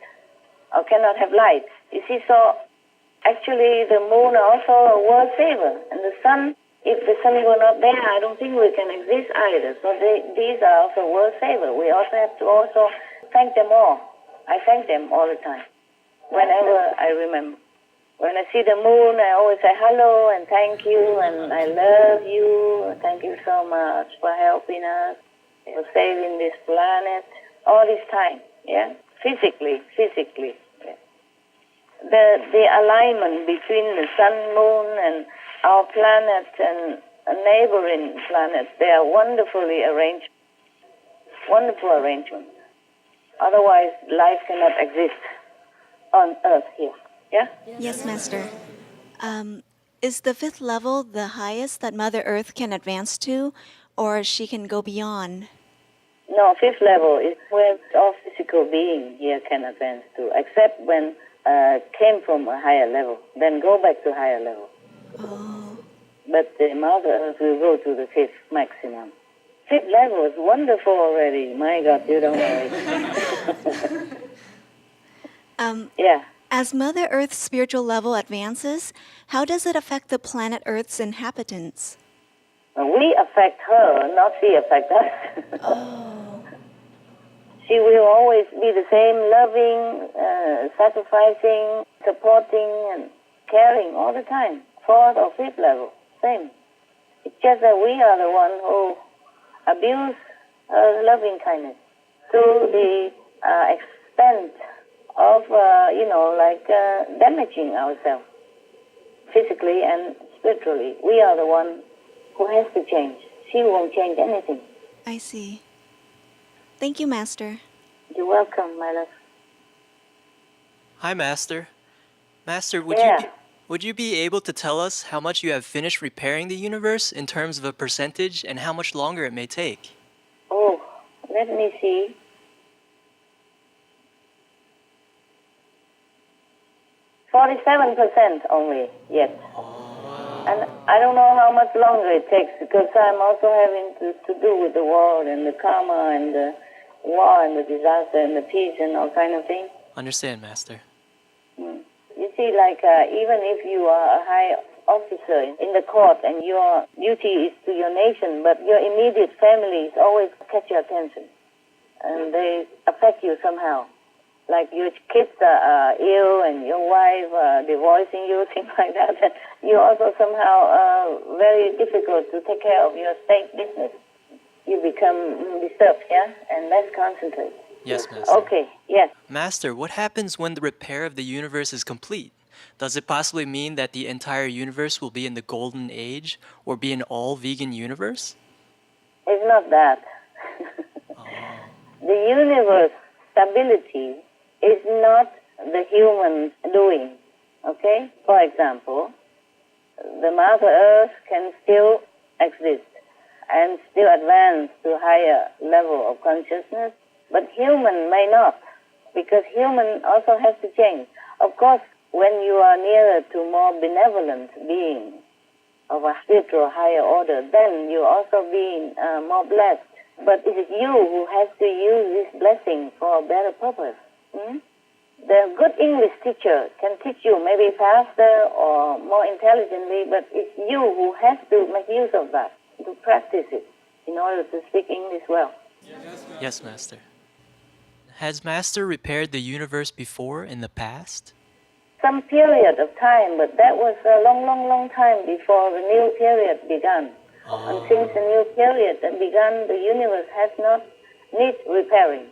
or cannot have light. You see, so actually the moon also a world saver, and the sun If the sun were not there, I don't think we can exist either. So these are also world savers. We also have to also thank them all. I thank them all the time, whenever I remember. When I see the moon, I always say hello and thank you and I love you. Thank you so much for helping us, for saving this planet. All this time, yeah? Physically. Yeah. The alignment between the sun, moon, and our planet and neighboring planets, they are wonderfully arranged. Wonderful arrangement. Otherwise, life cannot exist on Earth here. Yeah?
Yes, Master. Is the fifth level the highest that Mother Earth can advance to, or she can go beyond?
No, fifth level is where all physical being here can advance to, except when came from a higher level. Then go back to higher level.
Oh.
But the Mother Earth will go to the fifth maximum. Fifth level is wonderful already. My God, you don't know it. Yeah.
As Mother Earth's spiritual level advances, how does it affect the planet Earth's inhabitants?
We affect her, not she affect us.
Oh.
She will always be the same, loving, sacrificing, supporting, and caring all the time. Fourth or fifth level, same. It's just that we are the one who abuse her loving kindness to the extent of, damaging ourselves physically and spiritually. We are the one who has to change. She won't change anything.
I see. Thank you, Master.
You're welcome, my love.
Hi, Master. Master, would you be able to tell us how much you have finished repairing the universe in terms of a percentage and how much longer it may take?
Oh, let me see. 47% only yet. And I don't know how much longer it takes because I'm also having to do with the war and the karma and the war and the disaster and the peace and all kind of things.
Understand, Master.
You see, even if you are a high officer in the court and your duty is to your nation, but your immediate family is always catch your attention. And they affect you somehow. Like your kids are ill and your wife divorcing you, things like that. You're also somehow very difficult to take care of your state business. You become disturbed, yeah? And less concentrated.
Yes, Master.
Okay, yes.
Master, what happens when the repair of the universe is complete? Does it possibly mean that the entire universe will be in the golden age or be an all-vegan universe?
It's not that. The universe stability is not the human doing, okay? For example, the Mother Earth can still exist and still advance to higher level of consciousness, but human may not, because human also has to change. Of course, when you are nearer to more benevolent being of a spiritual higher order, then you're also being more blessed. But it is you who has to use this blessing for a better purpose. The good English teacher can teach you maybe faster or more intelligently, but it's you who has to make use of that, to practice it in order to speak English well.
Yes, Master. Has Master repaired the universe before in the past?
Some period of time, but that was a long, long, long time before the new period began. And since the new period began, the universe has not need repairing.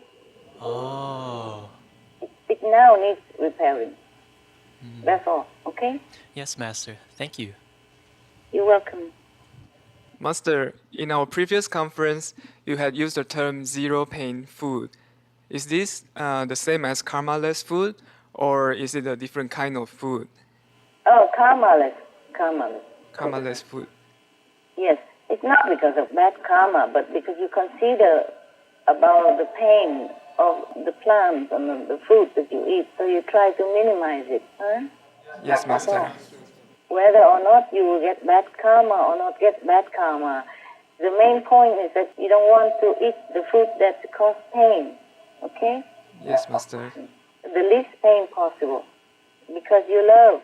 It now needs repairing. That's all, okay?
Yes, Master. Thank you.
You're welcome.
Master, in our previous conference, you had used the term zero-pain food. Is this the same as karma-less food, or is it a different kind of food?
Oh, karma-less. Karma-less.
Karma-less food.
Yes. It's not because of bad karma, but because you consider about the pain of the plants and the food that you eat, so you try to minimize it. Huh?
Yes, Master.
Whether or not you will get bad karma or not get bad karma, the main point is that you don't want to eat the food that causes pain, okay?
Yes, Master.
The least pain possible, because you love,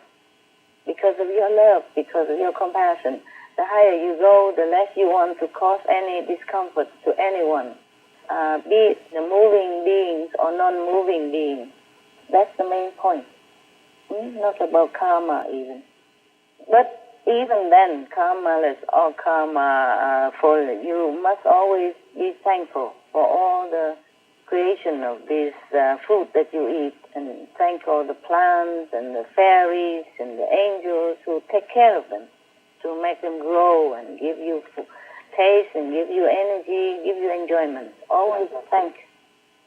because of your love, because of your compassion. The higher you go, the less you want to cause any discomfort to anyone, be it the moving beings or non-moving beings. That's the main point. Not about karma even. But even then, karmaless or karma full, you must always be thankful for all the creation of this food that you eat, and thank all the plants and the fairies and the angels who take care of them to make them grow and give you taste and give you energy, give you enjoyment. Always thank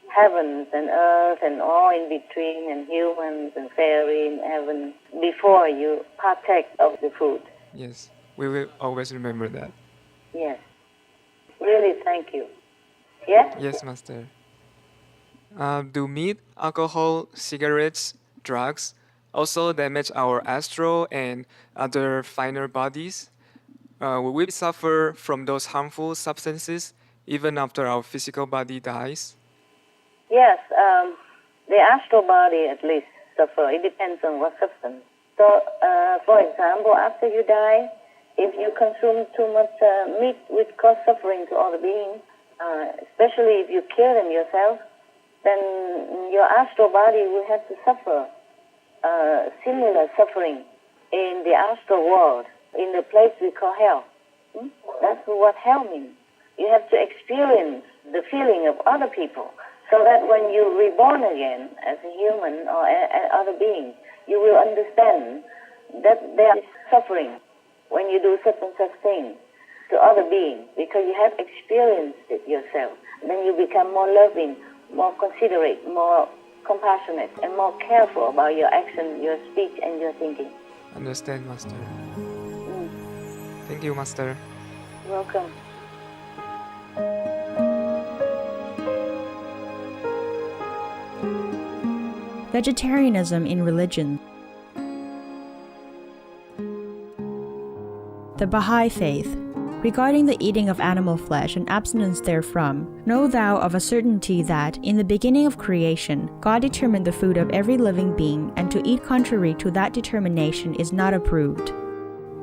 heavens and earth and all in between, and humans and fairies in heaven, before you partake of the food.
Yes, we will always remember that.
Yes. Really thank you. Yes?
Yes, Master. Do meat, alcohol, cigarettes, drugs also damage our astral and other finer bodies? Will we suffer from those harmful substances even after our physical body dies?
Yes, the astral body at least suffer. It depends on what substance. So, for example, after you die, if you consume too much meat, which cause suffering to other beings, especially if you kill them yourself, then your astral body will have to suffer similar suffering in the astral world, in the place we call hell. That's what hell means. You have to experience the feeling of other people, so that when you're reborn again as a human or other being, you will understand that there is suffering when you do such and such things to other beings, because you have experienced it yourself. Then you become more loving, more considerate, more compassionate, and more careful about your action, your speech, and your thinking.
Understand, Master. Thank you, Master.
Welcome.
Vegetarianism in religion. The Baha'i Faith. Regarding the eating of animal flesh and abstinence therefrom, know thou of a certainty that, in the beginning of creation, God determined the food of every living being, and to eat contrary to that determination is not approved.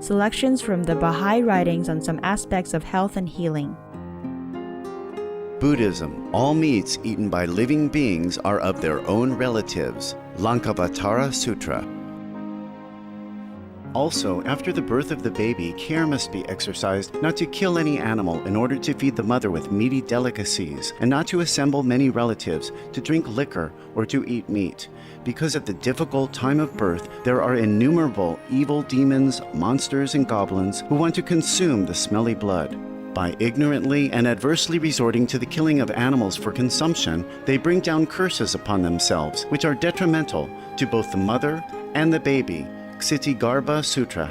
Selections from the Baha'i writings on some aspects of health and healing.
Buddhism. All meats eaten by living beings are of their own relatives. Lankavatara Sutra. Also, after the birth of the baby, care must be exercised not to kill any animal in order to feed the mother with meaty delicacies, and not to assemble many relatives to drink liquor or to eat meat. Because at the difficult time of birth, there are innumerable evil demons, monsters, and goblins who want to consume the smelly blood. By ignorantly and adversely resorting to the killing of animals for consumption, they bring down curses upon themselves, which are detrimental to both the mother and the baby. Ksitigarbha Sutra.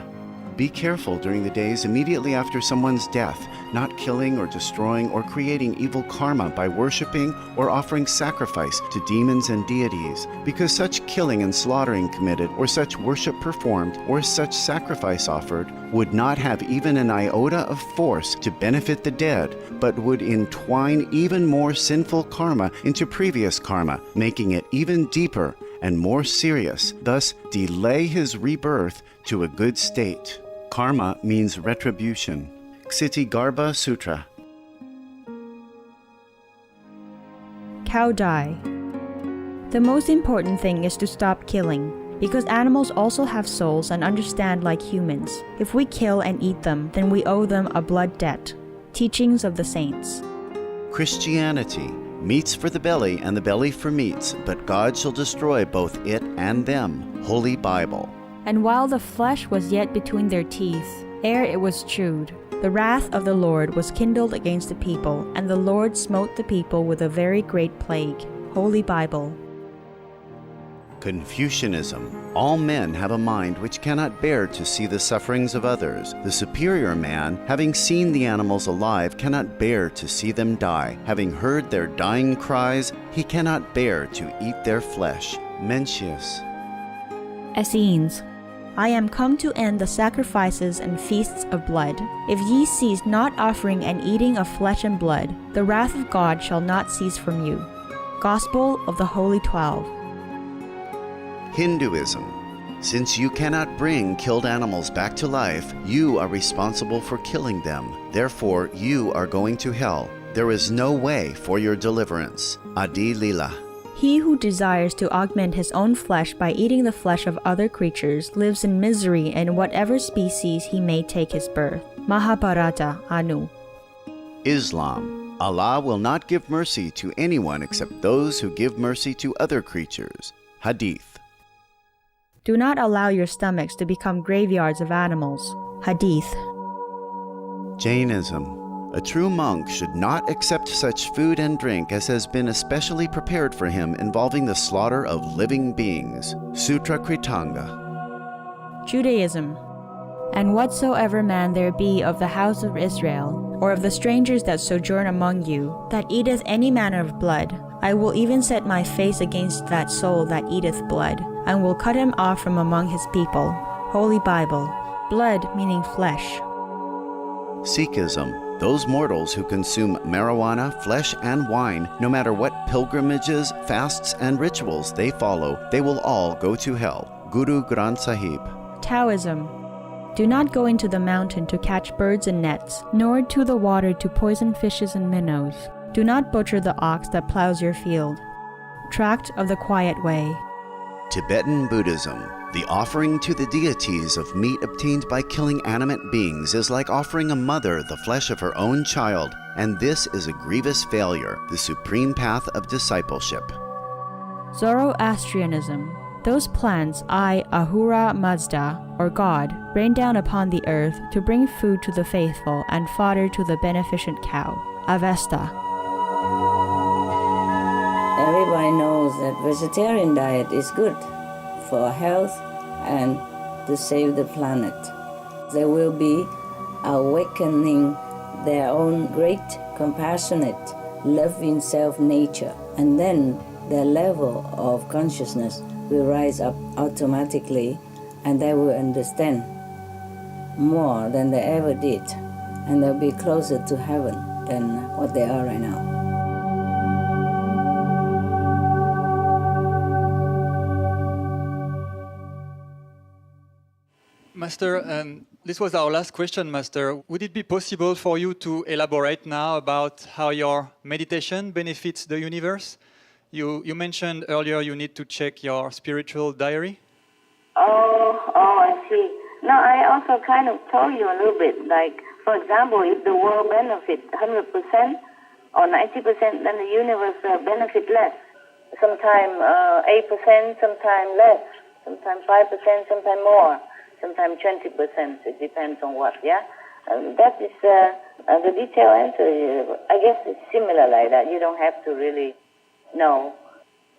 Be careful during the days immediately after someone's death, not killing or destroying or creating evil karma by worshipping or offering sacrifice to demons and deities, because such killing and slaughtering committed, or such worship performed, or such sacrifice offered, would not have even an iota of force to benefit the dead, but would entwine even more sinful karma into previous karma, making it even deeper and more serious, thus delay his rebirth to a good state. Karma means retribution. Ksitigarbha Sutra.
Cow die. The most important thing is to stop killing, because animals also have souls and understand like humans. If we kill and eat them, then we owe them a blood debt. Teachings of the Saints.
Christianity. Meats for the belly and the belly for meats, but God shall destroy both it and them. Holy Bible.
And while the flesh was yet between their teeth, ere it was chewed, the wrath of the Lord was kindled against the people, and the Lord smote the people with a very great plague. Holy Bible.
Confucianism. All men have a mind which cannot bear to see the sufferings of others. The superior man, having seen the animals alive, cannot bear to see them die. Having heard their dying cries, he cannot bear to eat their flesh. Mencius.
Essenes. I am come to end the sacrifices and feasts of blood. If ye cease not offering and eating of flesh and blood, the wrath of God shall not cease from you. Gospel of the Holy 12.
Hinduism. Since you cannot bring killed animals back to life, you are responsible for killing them. Therefore, you are going to hell. There is no way for your deliverance. Adi Lila.
He who desires to augment his own flesh by eating the flesh of other creatures lives in misery in whatever species he may take his birth. Mahabharata, Anu.
Islam. Allah will not give mercy to anyone except those who give mercy to other creatures. Hadith.
Do not allow your stomachs to become graveyards of animals. Hadith.
Jainism. A true monk should not accept such food and drink as has been especially prepared for him involving the slaughter of living beings. Sutra Kritanga.
Judaism. And whatsoever man there be of the house of Israel, or of the strangers that sojourn among you, that eateth any manner of blood, I will even set my face against that soul that eateth blood, and will cut him off from among his people. Holy Bible. Blood meaning flesh.
Sikhism. Those mortals who consume marijuana, flesh, and wine, no matter what pilgrimages, fasts, and rituals they follow, they will all go to hell. Guru Granth Sahib.
Taoism. Do not go into the mountain to catch birds and nets, nor to the water to poison fishes and minnows. Do not butcher the ox that plows your field. Tract of the Quiet Way.
Tibetan Buddhism. The offering to the deities of meat obtained by killing animate beings is like offering a mother the flesh of her own child, and this is a grievous failure, the supreme path of discipleship.
Zoroastrianism. Those plants I, Ahura Mazda, or God, rain down upon the earth to bring food to the faithful and fodder to the beneficent cow. Avesta.
Everybody knows that vegetarian diet is good for health and to save the planet. They will be awakening their own great, compassionate, loving self-nature, and then their level of consciousness will rise up automatically, and they will understand more than they ever did, and they'll be closer to heaven than what they are right now.
Master, this was our last question, Master. Would it be possible for you to elaborate now about how your meditation benefits the universe? You mentioned earlier you need to check your spiritual diary.
Oh, I see. No, I also kind of told you a little bit, like, for example, if the world benefits 100% or 90%, then the universe benefit less. Sometimes 8%, sometimes less. Sometimes 5%, sometimes more. Sometimes 20%. It depends on what, yeah? That is the detailed answer. I guess it's similar like that. You don't have to really know.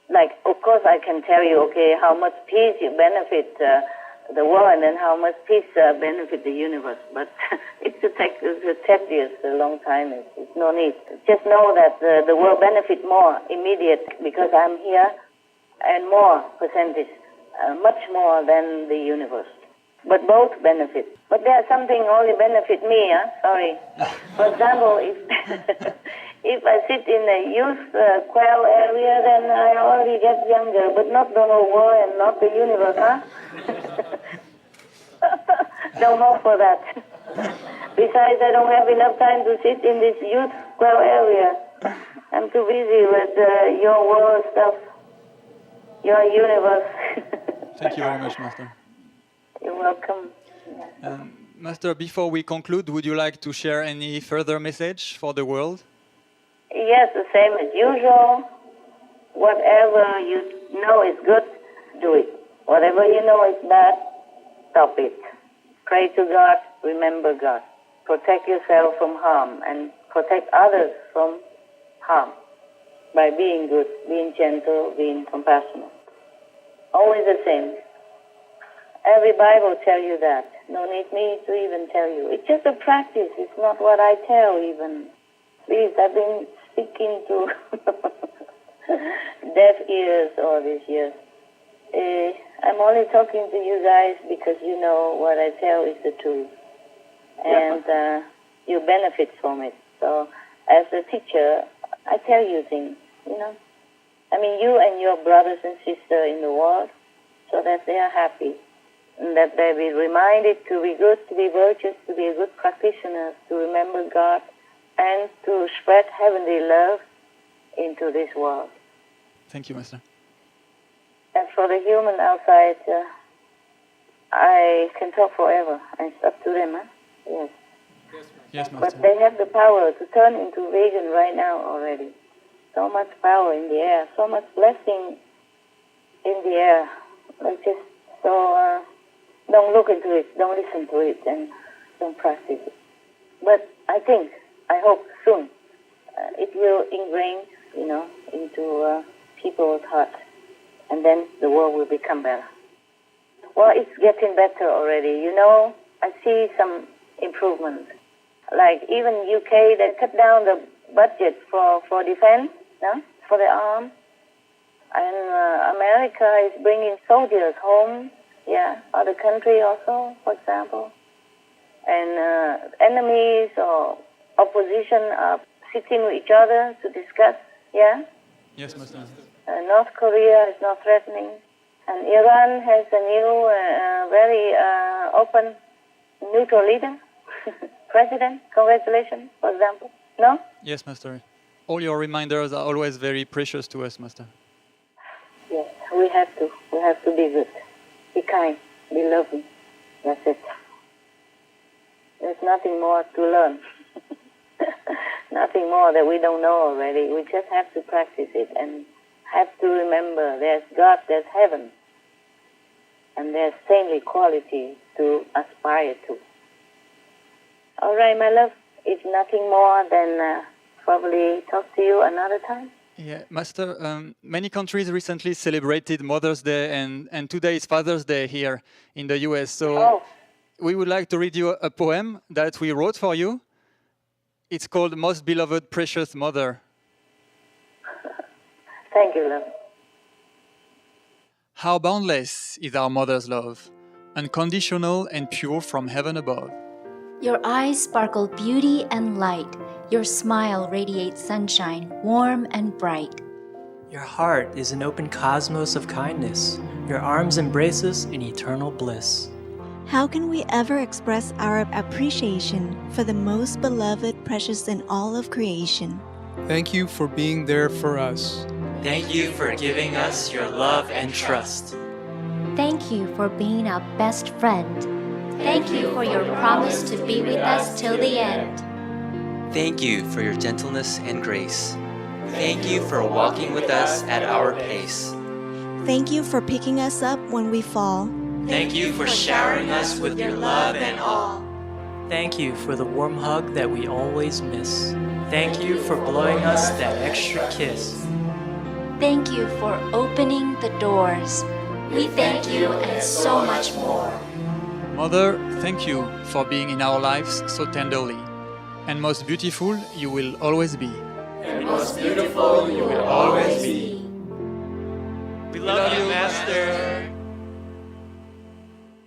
Like, of course, I can tell you, okay, how much peace you benefit the world and how much peace benefit the universe. But it's tedious, a long time. It's no need. Just know that the world benefit more immediate because I'm here, and more percentage, much more than the universe. But both benefit. But there's something only benefit me, sorry. For example, if I sit in a youth quail area, then I already get younger, but not the whole world and not the universe, huh? Don't hope for that. Besides, I don't have enough time to sit in this youth quail area. I'm too busy with your world stuff, your universe.
Thank you very much, Master.
You're welcome.
Master, before we conclude, would you like to share any further message for the world?
Yes, the same as usual. Whatever you know is good, do it. Whatever you know is bad, stop it. Pray to God, remember God. Protect yourself from harm and protect others from harm by being good, being gentle, being compassionate. Always the same. Every Bible tells you that. No need me to even tell you. It's just a practice. It's not what I tell even. Please, I've been speaking to deaf ears all these years. I'm only talking to you guys because you know what I tell is the truth. And you benefit from it. So as a teacher, I tell you things, you know. I mean, you and your brothers and sisters in the world, so that they are happy. And that they be reminded to be good, to be virtuous, to be a good practitioner, to remember God, and to spread heavenly love into this world.
Thank you, Master.
And for the human outside, I can talk forever, and it's up to them, huh? Yes.
Yes, Master.
But they have the power to turn into vegan right now already. So much power in the air, so much blessing in the air. Like just so, don't look into it, don't listen to it, and don't practice it. But I hope soon, it will ingrain, into people's hearts, and then the world will become better. Well, it's getting better already. I see some improvements. Like even UK, they cut down the budget for defense, for the arm. And America is bringing soldiers home, other country also, for example. And enemies or opposition are sitting with each other to discuss,
Yes, Master.
North Korea is not threatening. And Iran has a new, very open, neutral leader, president. Congratulations, for example. No?
Yes, Master. All your reminders are always very precious to us, Master.
Yes, we have to. We have to be good, be kind, be loving. That's it. There's nothing more to learn. Nothing more that we don't know already. We just have to practice it and have to remember there's God, there's heaven, and there's saintly quality to aspire to. All right, my love. If nothing more, then probably talk to you another time.
Yeah, Master, many countries recently celebrated Mother's Day, and today is Father's Day here in the US. So we would like to read you a poem that we wrote for you. It's called Most Beloved Precious Mother.
Thank you, love.
How boundless is our mother's love, unconditional and pure from heaven above.
Your eyes sparkle beauty and light. Your smile radiates sunshine, warm and bright.
Your heart is an open cosmos of kindness. Your arms embrace us in eternal bliss.
How can we ever express our appreciation for the most beloved, precious in all of creation?
Thank you for being there for us.
Thank you for giving us your love and trust.
Thank you for being our best friend. Thank you for your promise to be with us till the end.
Thank you for your gentleness and grace. Thank you for walking with us at our pace.
Thank you for picking us up when we fall.
Thank you for showering us with your love and awe. Thank you for the warm hug that we always miss. Thank you for blowing us that extra kiss.
Thank you for opening the doors. We thank you and so much more.
Mother, thank you for being in our lives so tenderly. And most beautiful, you will always be.
And most beautiful, you will always be. We love you, Master.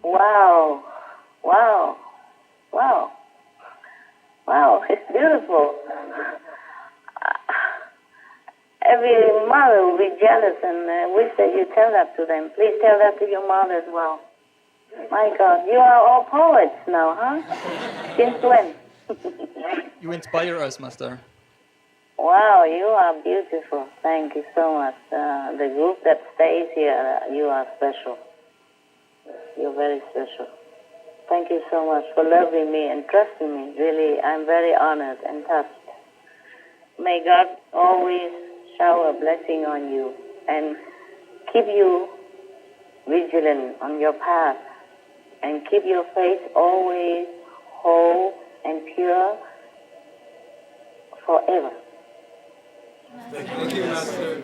Wow. Wow. Wow. Wow, it's beautiful. Every mother will be jealous and wish that you tell that to them. Please tell that to your mother as well. My God, you are all poets now, huh? Since when?
You inspire us, Master.
Wow, you are beautiful. Thank you so much. The group that stays here, you are special. You're very special. Thank you so much for loving me and trusting me. Really, I'm very honored and touched. May God always shower a blessing on you and keep you vigilant on your path and keep your faith always whole and pure forever.
Thank you, Master.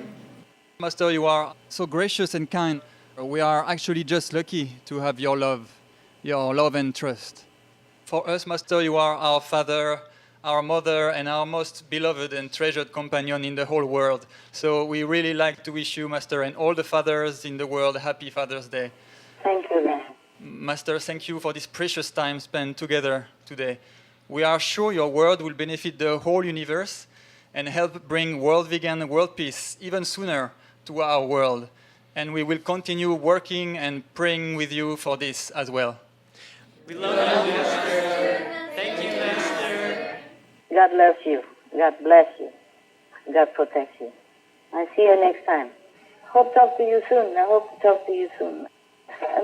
Master, you are so gracious and kind. We are actually just lucky to have your love and trust. For us, Master, you are our Father, our Mother, and our most beloved and treasured companion in the whole world. So we really like to wish you, Master, and all the fathers in the world a happy Father's Day.
Thank you, man.
Master, thank you for this precious time spent together today. We are sure your word will benefit the whole universe and help bring world vegan and world peace even sooner to our world. and we will continue working and praying with you for this as well.
We love you, Master. Thank you, Master.
God loves you. God bless you. God protects you. I'll see you next time. Hope to talk to you soon. I hope to talk to you soon.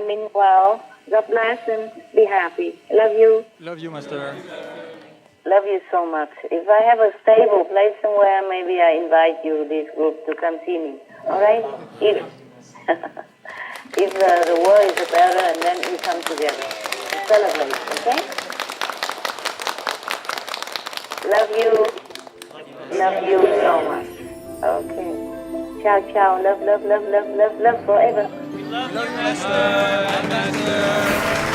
Meanwhile, God bless and be happy. Love you.
Love you, Master.
Love you so much. If I have a stable place somewhere, maybe I invite you, this group, to come see me. All right? If the world is better, and then we come together to celebrate, okay? Love you. Love you so much. Okay. Ciao, ciao. Love, love, love, love, love, love forever.
We love you, Master.
Master.